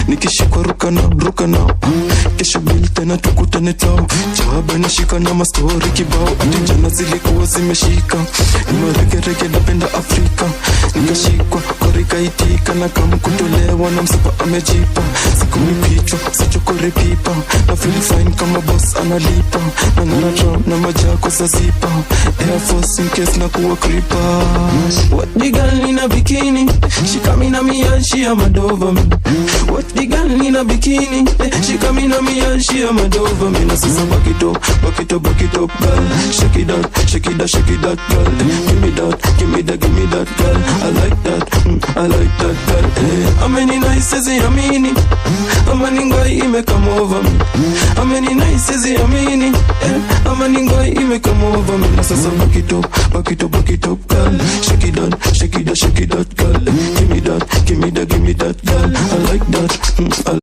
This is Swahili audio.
nikishikwa ruka na kesho bil tena tukutane tao. Jaba nashika na mastori kibao, ati jana zilikuwa zimeshika. Ni marege napenda Afrika, nikashikwa korika itika na kama kutolewa na msapa amejipa. Siku mipichwa sichokore pipa, na feel fine kama boss analipa. Na naratra na majako za zipa, Air Force in case na kuwa creeper. What the girl in a bikini, she coming at me and she a mad over me. What the girl in a bikini, she coming at me and she a mad over me. Na sasa back it up, girl. Shake it that, girl. Give me that, girl. I like that, girl. How many nights is it, amini? How many guy he may come over me? How many nights is it, amini? How many guy he may come over me? Na sasa back it up, girl. Shake it that, girl. Give me that, girl. I like that.